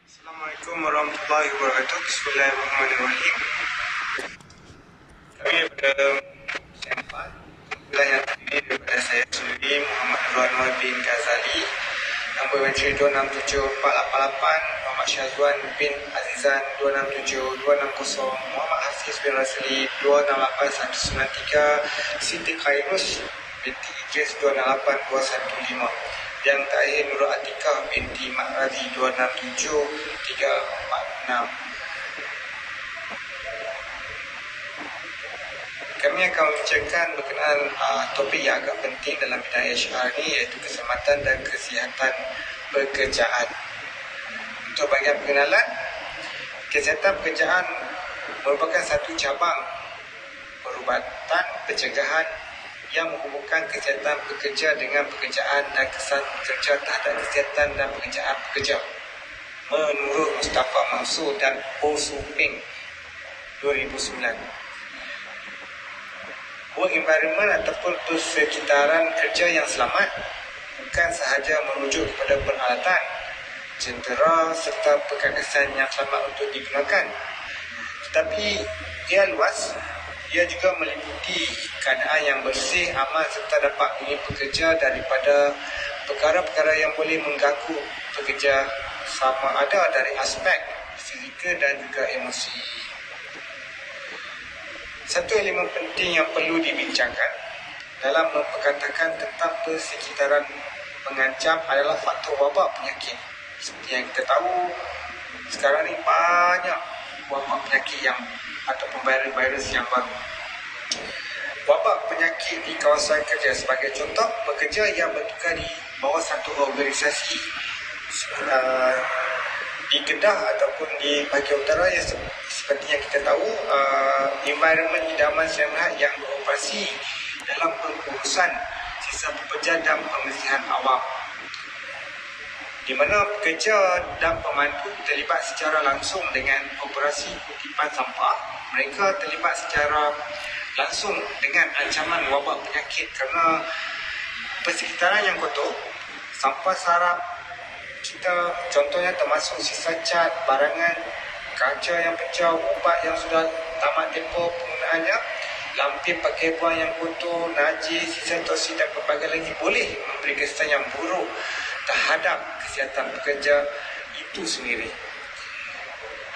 Assalamualaikum warahmatullahi wabarakatuh. Bismillahirrahmanirrahim. Kami pada sampel yang terdiri daripada saya sendiri Muhammad Anwar bin Ghazali, nombor menteri 267488, Muhammad Syazwan bin Azizan 267260, Muhammad Hafiz bin Rasli 268193, Siti Khairus binti Idris 268215, yang terakhir Nurul Atikah binti Makrazi 267346. Kami akan membicarakan berkenaan topik yang agak penting dalam bidang HR ni, iaitu keselamatan dan kesihatan pekerjaan. Untuk bahagian pengenalan, kesihatan pekerjaan merupakan satu cabang perubatan pencegahan yang menghubungkan kesihatan pekerja dengan pekerjaan dan kesan kerja terhadap kesihatan dan pekerjaan pekerja. Menurut Mustafa Mansur dan Ho Su Ping 2009. Work environment ataupun persekitaran kerja yang selamat bukan sahaja merujuk kepada peralatan, jentera serta perkakasan yang selamat untuk digunakan, tetapi ia luas. Ia juga meliputi keadaan yang bersih, aman serta dapat melindungi pekerja daripada perkara-perkara yang boleh mengganggu pekerja, sama ada dari aspek fizikal dan juga emosi. Satu elemen penting yang perlu dibincangkan dalam memperkatakan tentang persekitaran mengancam adalah faktor wabak penyakit. Seperti yang kita tahu, sekarang ni banyak wabak penyakit yang ataupun virus yang baru. Wabak penyakit di kawasan kerja, sebagai contoh, pekerja yang bertugas di bawah satu organisasi di Kedah ataupun di bahagian utara, yang seperti yang kita tahu, environment idaman sehat yang beroperasi dalam pengurusan sisa pekerja dan pembersihan awam, di mana pekerja dan pemandu terlibat secara langsung dengan operasi kutipan sampah. Mereka terlibat secara langsung dengan ancaman wabak penyakit kerana persekitaran yang kotor. Sampah sarap kita contohnya termasuk sisa cat, barangan, kaca yang pecah, ubat yang sudah tamat tempoh penggunaannya, lampir pakai buang yang kotor, najis, sisa toksik dan pelbagai lagi boleh memberi kesan yang buruk terhadap kesihatan pekerja itu sendiri.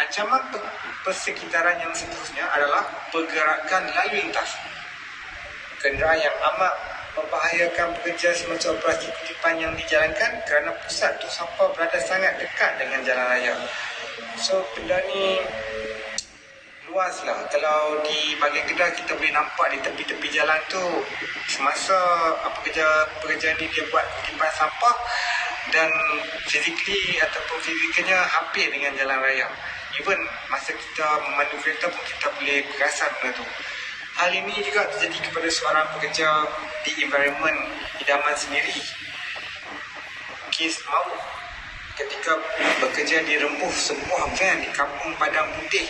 Ancaman persekitaran yang seterusnya adalah pergerakan lalu lintas. Kenderaan yang amat membahayakan pekerja semasa operasi kutipan yang dijalankan kerana pusat tu sampah berada sangat dekat dengan jalan raya. So benda ni luas lah. Kalau di bahagian Kedah kita boleh nampak di tepi-tepi jalan tu, semasa pekerja ni dia buat kutipan sampah dan fizikally ataupun fizikalnya hampir dengan jalan raya. Even masa kita memandu kereta pun kita boleh perasan benda tu. Hal ini juga terjadi kepada seorang pekerja di environment idaman sendiri. Kes maut ketika bekerja di rembuh sebuah van di Kampung Padang Putih,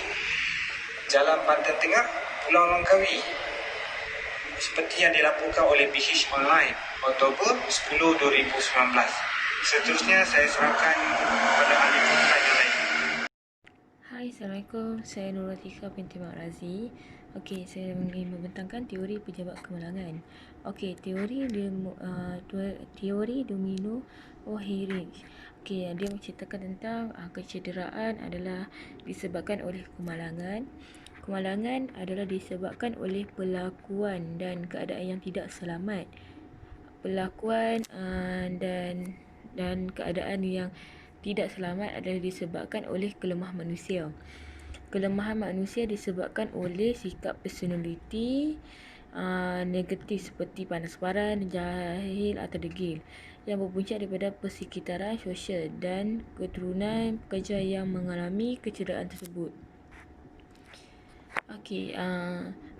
Jalan Banten Tengah, Pulau Langkawi, seperti yang dilaporkan oleh BH Online Oktober 10, 2019. Seterusnya saya serahkan kepada ahli konten yang lain. Hai, Assalamualaikum. Saya Nurul Atikah binti Makrazi. Okey, saya ingin membentangkan teori pejabat kemalangan. Okey, teori domino O'Hare. Okey, dia menceritakan tentang kecederaan adalah disebabkan oleh kemalangan. Kemalangan adalah disebabkan oleh perlakuan dan keadaan yang tidak selamat. Perlakuan dan keadaan yang tidak selamat adalah disebabkan oleh kelemah manusia. Kelemahan manusia disebabkan oleh sikap personaliti negatif seperti panas-paran, jahil atau degil yang berpunca daripada persekitaran sosial dan keturunan pekerja yang mengalami kecederaan tersebut. Okey,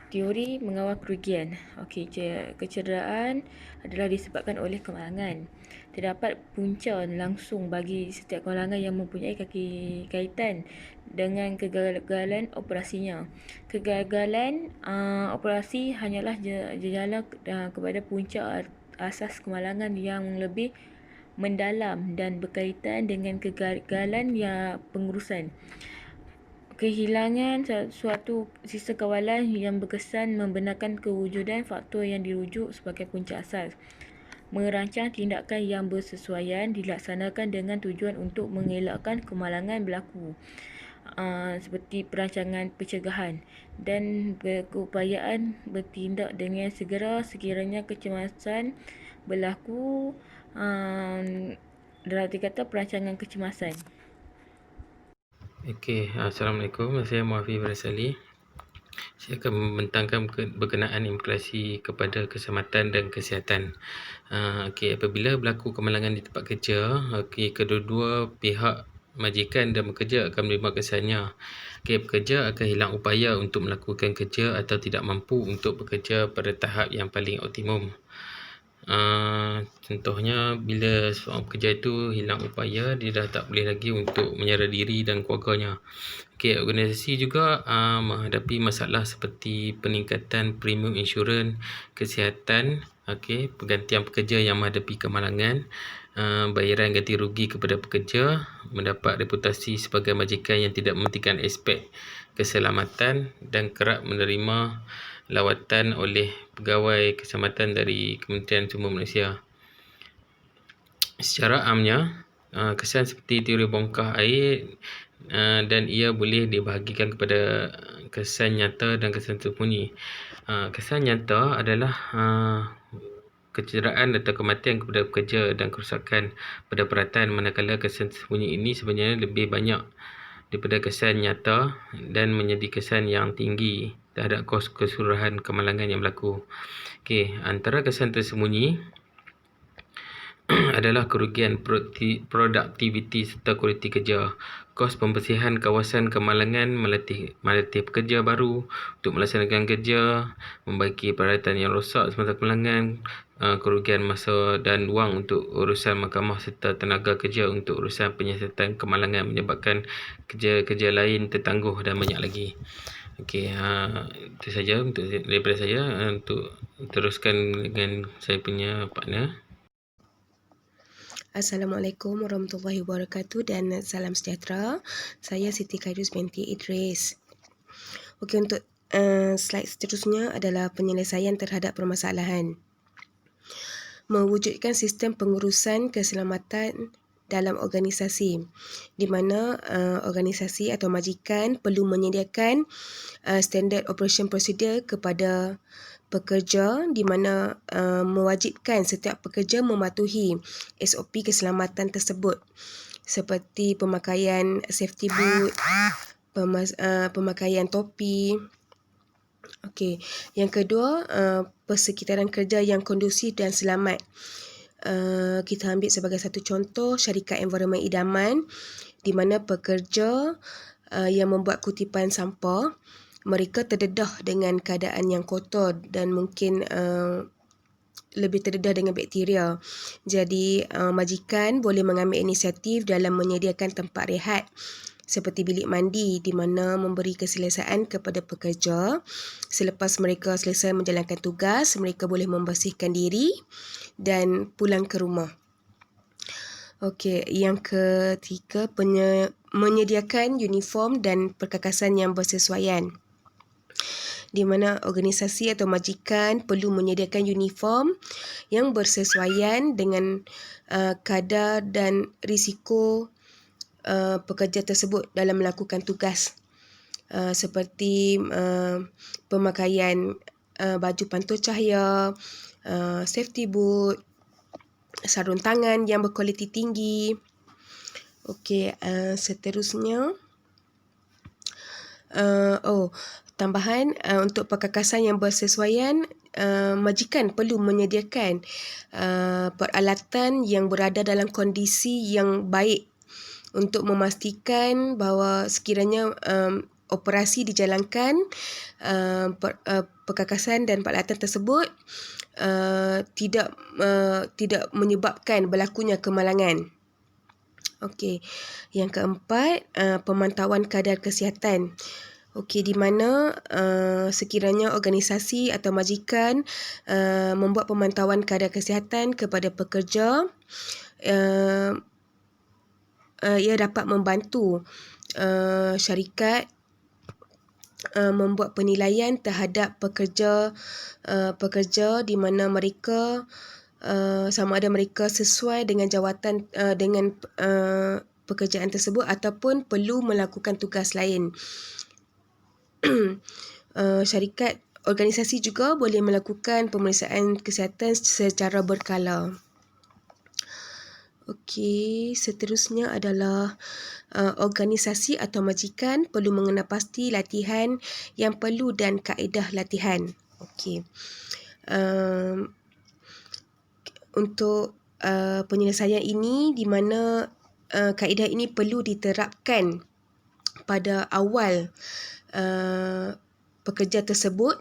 teori mengawal kerugian. Okey, kecederaan adalah disebabkan oleh kemalangan. Terdapat punca langsung bagi setiap kemalangan yang mempunyai kaitan dengan kegagalan operasinya. Kegagalan operasi hanyalah gejala kepada punca asas kemalangan yang lebih mendalam dan berkaitan dengan kegagalan pengurusan. Kehilangan suatu sistem kawalan yang berkesan membenarkan kewujudan faktor yang dirujuk sebagai punca asas. Merancang tindakan yang bersesuaian dilaksanakan dengan tujuan untuk mengelakkan kemalangan berlaku. Seperti perancangan pencegahan dan berkeupayaan bertindak dengan segera sekiranya kecemasan berlaku, dalam arti kata perancangan kecemasan. Okey, Assalamualaikum. Saya Muafiz Rasali. Saya akan membentangkan berkenaan implikasi kepada keselamatan dan kesihatan. Okey, apabila berlaku kemalangan di tempat kerja, kedua-dua pihak majikan dan pekerja akan menerima kesannya. Pekerja akan hilang upaya untuk melakukan kerja atau tidak mampu untuk bekerja pada tahap yang paling optimum. Contohnya bila seorang pekerja itu hilang upaya, dia dah tak boleh lagi untuk menyara diri dan keluarganya. Organisasi juga menghadapi masalah seperti peningkatan premium insurans kesihatan, pergantian pekerja yang menghadapi kemalangan, bayaran ganti rugi kepada pekerja, mendapat reputasi sebagai majikan yang tidak mementingkan aspek keselamatan dan kerap menerima lawatan oleh pegawai keselamatan dari Kementerian Sumber Malaysia. Secara amnya, kesan seperti teori bongkah air dan ia boleh dibahagikan kepada kesan nyata dan kesan tersembunyi. Kesan nyata adalah kecederaan atau kematian kepada pekerja dan kerosakan pada peralatan, manakala kesan tersembunyi ini sebenarnya lebih banyak daripada kesan nyata dan menjadi kesan yang tinggi terhadap kos keseluruhan kemalangan yang berlaku. Antara kesan tersembunyi adalah kerugian produktiviti serta kualiti kerja, kos pembersihan kawasan kemalangan, melatih pekerja baru untuk melaksanakan kerja, membaiki peralatan yang rosak semasa kemalangan, kerugian masa dan wang untuk urusan mahkamah serta tenaga kerja untuk urusan penyiasatan kemalangan menyebabkan kerja-kerja lain tertangguh dan banyak lagi. Itu saja daripada saya. Untuk teruskan dengan saya punya partner. Assalamualaikum warahmatullahi wabarakatuh dan salam sejahtera. Saya Siti Khairuz binti Idris. Untuk slide seterusnya adalah penyelesaian terhadap permasalahan. Mewujudkan sistem pengurusan keselamatan dalam organisasi, di mana organisasi atau majikan perlu menyediakan standard operation procedure kepada pekerja, di mana mewajibkan setiap pekerja mematuhi SOP keselamatan tersebut seperti pemakaian safety boot, pemakaian topi. Yang kedua, persekitaran kerja yang kondusif dan selamat. Kita ambil sebagai satu contoh syarikat environment idaman, di mana pekerja yang membuat kutipan sampah, mereka terdedah dengan keadaan yang kotor dan mungkin lebih terdedah dengan bakteria. Jadi majikan boleh mengambil inisiatif dalam menyediakan tempat rehat seperti bilik mandi, di mana memberi keselesaan kepada pekerja. Selepas mereka selesai menjalankan tugas, mereka boleh membersihkan diri dan pulang ke rumah. Yang ketiga, menyediakan uniform dan perkakasan yang bersesuaian, di mana organisasi atau majikan perlu menyediakan uniform yang bersesuaian dengan kadar dan risiko pekerja tersebut dalam melakukan tugas, seperti pemakaian baju pantul cahaya, safety boot, sarung tangan yang berkualiti tinggi. Seterusnya, tambahan untuk perkakasan yang bersesuaian, majikan perlu menyediakan peralatan yang berada dalam kondisi yang baik untuk memastikan bahawa sekiranya operasi dijalankan, perkakasan dan peralatan tersebut tidak menyebabkan berlakunya kemalangan. Yang keempat, pemantauan kadar kesihatan. Di mana sekiranya organisasi atau majikan membuat pemantauan kadar kesihatan kepada pekerja, ia dapat membantu syarikat membuat penilaian terhadap pekerja di mana mereka sama ada mereka sesuai dengan jawatan dengan pekerjaan tersebut ataupun perlu melakukan tugas lain. Syarikat organisasi juga boleh melakukan pemeriksaan kesihatan secara berkala. Okey, seterusnya adalah organisasi atau majikan perlu mengenal pasti latihan yang perlu dan kaedah latihan. Okey. Untuk penyelesaian ini di mana kaedah ini perlu diterapkan pada awal pekerja tersebut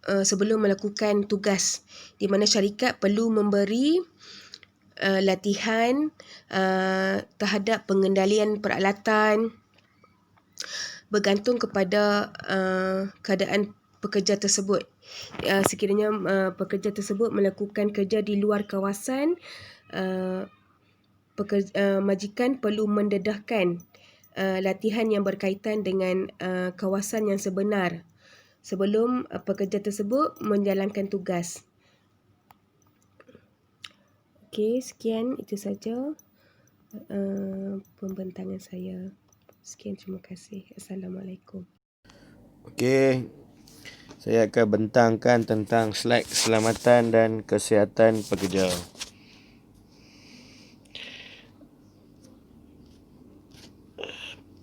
sebelum melakukan tugas, di mana syarikat perlu memberi latihan terhadap pengendalian peralatan bergantung kepada keadaan pekerja tersebut. Sekiranya pekerja tersebut melakukan kerja di luar kawasan, majikan perlu mendedahkan latihan yang berkaitan dengan kawasan yang sebenar sebelum pekerja tersebut menjalankan tugas. Okey, sekian itu saja pembentangan saya. Sekian, terima kasih. Assalamualaikum. Okey, saya akan bentangkan tentang slide keselamatan dan kesihatan pekerja.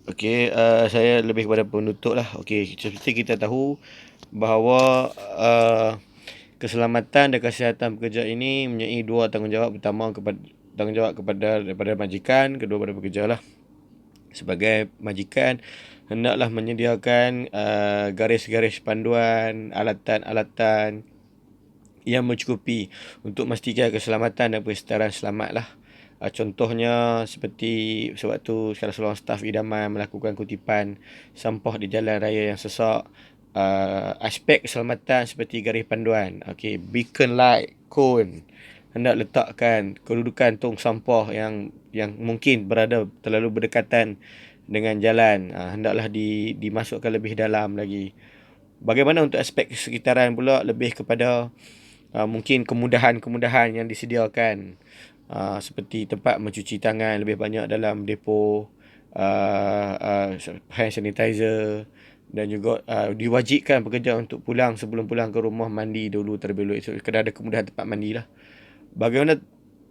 Okey, saya lebih kepada penutup lah. Okey, seperti kita tahu bahawa keselamatan dan kesihatan pekerja ini mempunyai dua tanggungjawab. Pertama, tanggungjawab daripada majikan, kedua pada pekerja lah. Sebagai majikan, hendaklah menyediakan garis-garis panduan, alatan-alatan yang mencukupi untuk memastikan keselamatan dan persekitaran selamat lah. Contohnya seperti sewaktu salah seorang staf idaman melakukan kutipan sampah di jalan raya yang sesak, aspek keselamatan seperti garis panduan, beacon light, cone, hendak letakkan kedudukan tong sampah yang mungkin berada terlalu berdekatan dengan jalan, hendaklah dimasukkan lebih dalam lagi. Bagaimana untuk aspek sekitaran pula, lebih kepada mungkin kemudahan-kemudahan yang disediakan, seperti tempat mencuci tangan lebih banyak dalam depo, hand sanitizer, dan juga diwajibkan pekerja untuk pulang sebelum pulang ke rumah mandi dulu terlebih dahulu, kena ada kemudahan tempat mandi lah.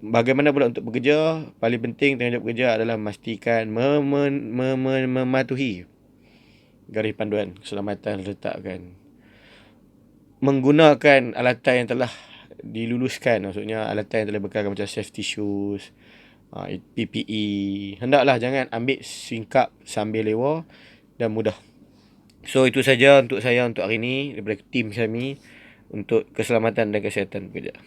Bagaimana pula untuk pekerja? Paling penting tanggungjawab pekerja adalah memastikan mematuhi garis panduan keselamatan diletakkan, menggunakan alatan yang telah diluluskan, maksudnya alatan yang telah bekalkan macam safety shoes, PPE. Hendaklah jangan ambil singkap sambil lewa dan mudah. So itu saja untuk saya untuk hari ini daripada tim kami untuk keselamatan dan kesihatan pekerja.